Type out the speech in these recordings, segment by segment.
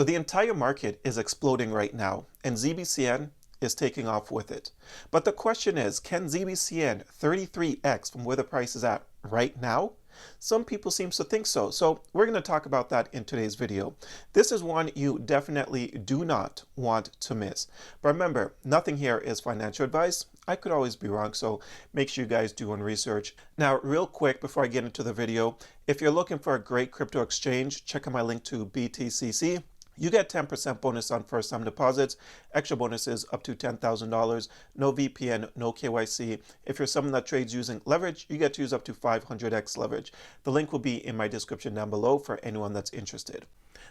So the entire market is exploding right now, and ZBCN is taking off with it. But the question is, can ZBCN 33x from where the price is at right now? Some people seem to think so. So we're going to talk about that in today's video. This is one you definitely do not want to miss. But remember, nothing here is financial advice. I could always be wrong, so make sure you guys do your research. Now, real quick before I get into the video, if you're looking for a great crypto exchange, check out my link to BTCC. You get 10% bonus on first-time deposits, extra bonuses up to $10,000, no VPN, no KYC. If you're someone that trades using leverage, you get to use up to 500x leverage. The link will be in my description down below for anyone that's interested.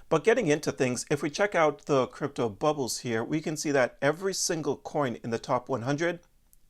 But getting into things, if we check out the crypto bubbles here, we can see that every single coin in the top 100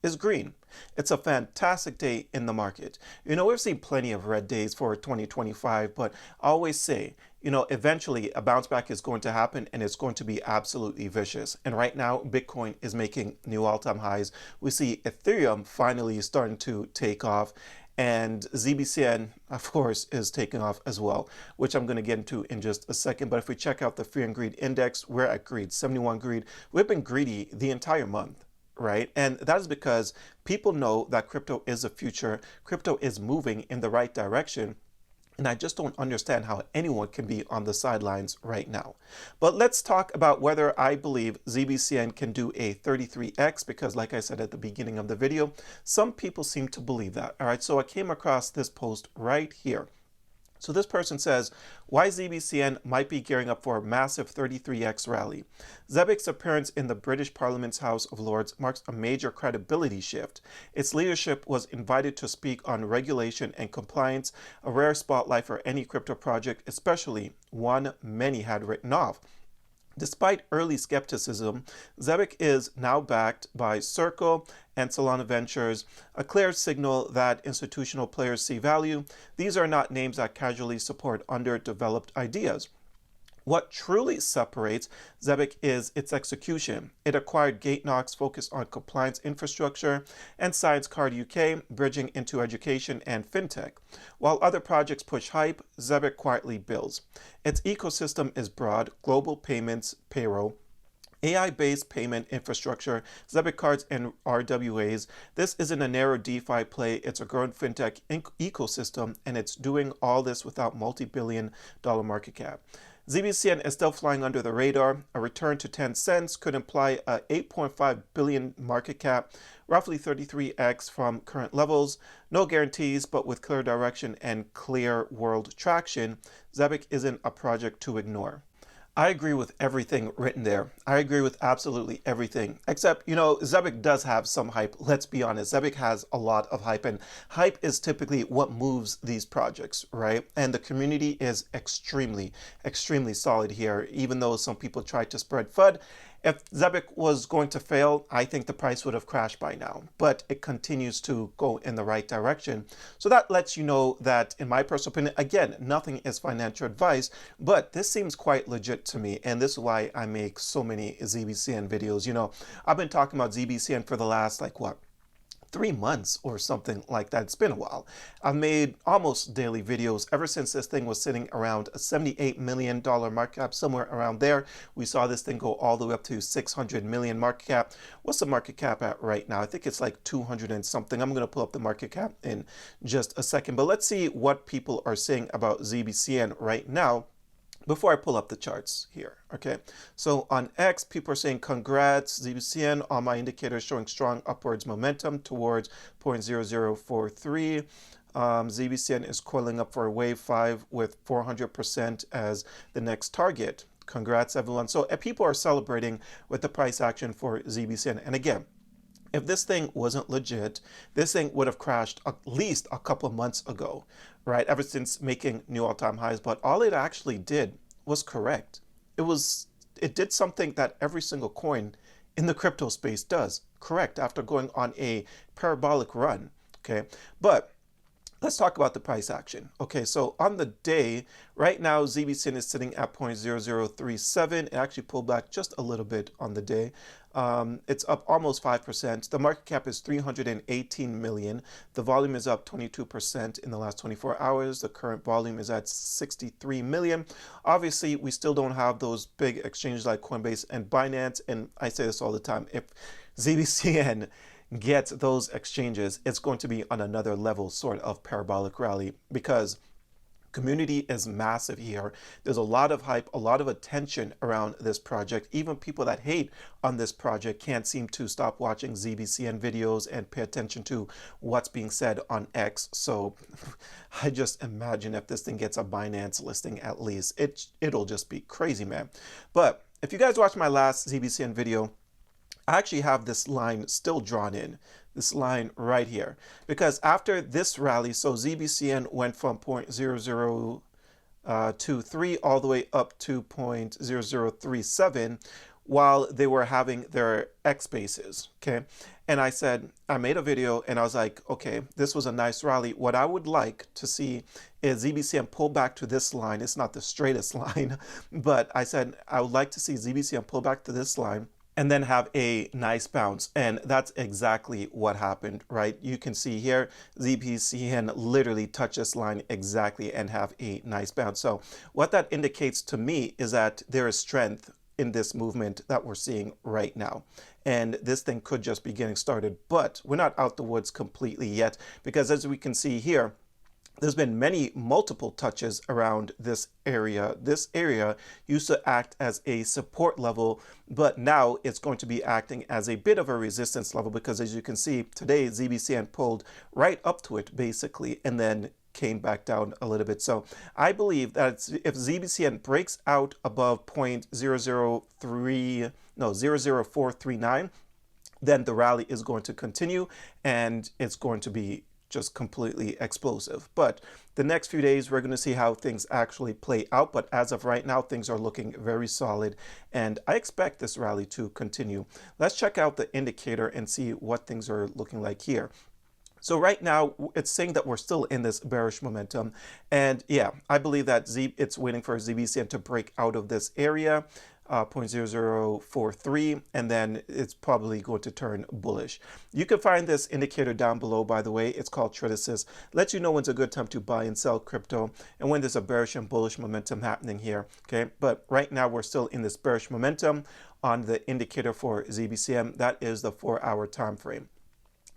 is green. It's a fantastic day in the market. You know, we've seen plenty of red days for 2025, but I always say, you know, eventually a bounce back is going to happen and it's going to be absolutely vicious. And right now, Bitcoin is making new all-time highs. We see Ethereum finally starting to take off. And ZBCN, of course, is taking off as well, which I'm going to get into in just a second. But if we check out the Fear and Greed Index, we're at greed, 71 greed. We've been greedy the entire month. Right? And that is because people know that crypto is the future. Crypto is moving in the right direction. And I just don't understand how anyone can be on the sidelines right now. But let's talk about whether I believe ZBCN can do a 33x, because like I said at the beginning of the video, some people seem to believe that. All right, so I came across this post right here. So this person says, why ZBCN might be gearing up for a massive 33x rally. Zebek's appearance in the British Parliament's House of Lords marks a major credibility shift. Its leadership was invited to speak on regulation and compliance, a rare spotlight for any crypto project, especially one many had written off. Despite early skepticism, Zebek is now backed by Circle and Solana Ventures, a clear signal that institutional players see value. These are not names that casually support underdeveloped ideas. What truly separates Zebek is its execution. It acquired GateKnox, focused on compliance infrastructure, and Science Card UK, bridging into education and fintech. While other projects push hype, Zebek quietly builds. Its ecosystem is broad: global payments, payroll, AI-based payment infrastructure, Zebek cards, and RWAs. This isn't a narrow DeFi play, it's a growing fintech ecosystem, and it's doing all this without multi-billion-dollar market cap. ZBCN is still flying under the radar. A return to 10 cents could imply a 8.5 billion market cap, roughly 33x from current levels. No guarantees, but with clear direction and clear world traction, Zebek isn't a project to ignore. I agree with everything written there. I agree with absolutely everything, except, you know, Zebek does have some hype. Let's be honest. Zebek has a lot of hype, and hype is typically what moves these projects, right? And the community is extremely, extremely solid here, even though some people try to spread FUD. If Zebek was going to fail, I think the price would have crashed by now, but it continues to go in the right direction. So that lets you know that, in my personal opinion, again, nothing is financial advice, but this seems quite legit to me. And this is why I make so many ZBCN videos. You know, I've been talking about ZBCN for the last, 3 months or something like that. It's been a while. I've made almost daily videos ever since this thing was sitting around a $78 million market cap, somewhere around there. We saw this thing go all the way up to 600 million market cap. What's the market cap at right now? I think it's like 200 and something. I'm going to pull up the market cap in just a second, but let's see what people are saying about ZBCN right now before I pull up the charts here. Okay, so on X, people are saying congrats ZBCN, all my indicators showing strong upwards momentum towards 0.0043. ZBCN is coiling up for a wave 5 with 400% as the next target. Congrats everyone. So people are celebrating with the price action for ZBCN. And again, if this thing wasn't legit, this thing would have crashed at least a couple of months ago, right? Ever since making new all-time highs. But all it actually did was correct. It did something that every single coin in the crypto space does, correct, after going on a parabolic run, okay? But Let's talk about the price action. Okay, so on the day, right now, ZBCN is sitting at 0.0037. It actually pulled back just a little bit on the day. It's up almost 5%. The market cap is 318 million. The volume is up 22% in the last 24 hours. The current volume is at 63 million. Obviously, we still don't have those big exchanges like Coinbase and Binance. And I say this all the time. If ZBCN get those exchanges, it's going to be on another level sort of parabolic rally because community is massive here. There's a lot of hype, a lot of attention around this project. Even people that hate on this project can't seem to stop watching ZBCN videos and pay attention to what's being said on X. So I just imagine if this thing gets a Binance listing, at least it'll just be crazy, man. But if you guys watched my last ZBCN video, I actually have this line still drawn in, this line right here, because after this rally, so ZBCN went from 0.0023 all the way up to 0.0037 while they were having their X bases, okay? And I said, I made a video and I was like, okay, this was a nice rally. What I would like to see is ZBCN pull back to this line. It's not the straightest line, but I said, I would like to see ZBCN pull back to this line and then have a nice bounce. And that's exactly what happened, right? You can see here, ZBCN literally touch this line exactly and have a nice bounce. So what that indicates to me is that there is strength in this movement that we're seeing right now. And this thing could just be getting started, but we're not out the woods completely yet, because as we can see here, there's been multiple touches around this area. This area used to act as a support level, but now it's going to be acting as a bit of a resistance level, because as you can see today, ZBCN pulled right up to it basically, and then came back down a little bit. So I believe that if ZBCN breaks out above 0.00439, then the rally is going to continue and it's going to be just completely explosive. But the next few days, we're going to see how things actually play out. But as of right now, things are looking very solid, and I expect this rally to continue. Let's check out the indicator and see what things are looking like here. So right now, it's saying that we're still in this bearish momentum. And yeah, I believe that it's waiting for ZBCN to break out of this area, 0.0043, and then it's probably going to turn bullish. You can find this indicator down below, by the way. It's called Trade Assist. Lets you know when's a good time to buy and sell crypto and when there's a bearish and bullish momentum happening here, okay? But right now, we're still in this bearish momentum on the indicator for ZBCN. That is the 4-hour time frame.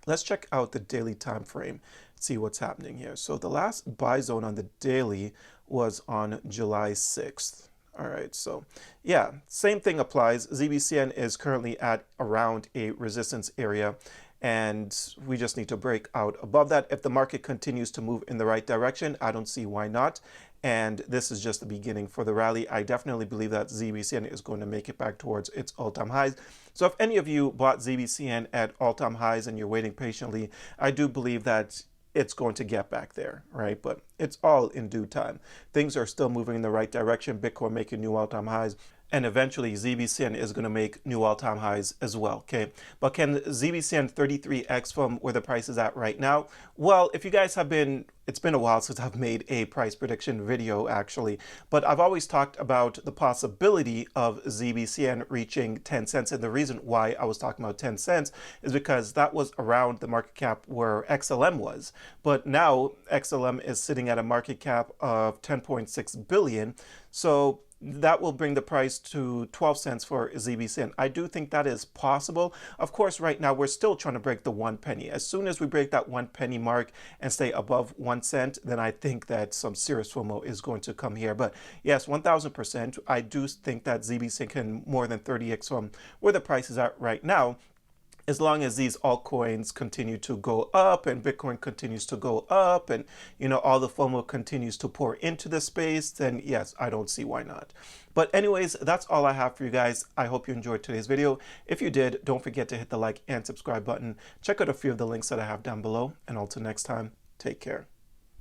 Let's check out the daily time frame, see what's happening here. So the last buy zone on the daily was on July 6th. All right, so yeah, same thing applies. ZBCN is currently at around a resistance area, and we just need to break out above that. If the market continues to move in the right direction, I don't see why not. And this is just the beginning for the rally. I definitely believe that ZBCN is going to make it back towards its all-time highs. So if any of you bought ZBCN at all-time highs and you're waiting patiently, I do believe that it's going to get back there, right? But it's all in due time. Things are still moving in the right direction. Bitcoin making new all-time highs. And eventually ZBCN is going to make new all-time highs as well, okay? But can ZBCN 33x from where the price is at right now? Well, if you guys have been, it's been a while since I've made a price prediction video actually, but I've always talked about the possibility of ZBCN reaching 10 cents. And the reason why I was talking about 10 cents is because that was around the market cap where XLM was. But now XLM is sitting at a market cap of 10.6 billion. So that will bring the price to 12 cents for ZBCN. I do think that is possible. Of course, right now we're still trying to break the 1 penny. As soon as we break that 1 penny mark and stay above 1 cent, then I think that some serious FOMO is going to come here. But yes, 1000%, I do think that ZBCN can more than 30x from where the price is at right now, as long as these altcoins continue to go up and Bitcoin continues to go up and, you know, all the FOMO continues to pour into the space, then yes, I don't see why not. But anyways, that's all I have for you guys. I hope you enjoyed today's video. If you did, don't forget to hit the like and subscribe button. Check out a few of the links that I have down below. And until next time, take care.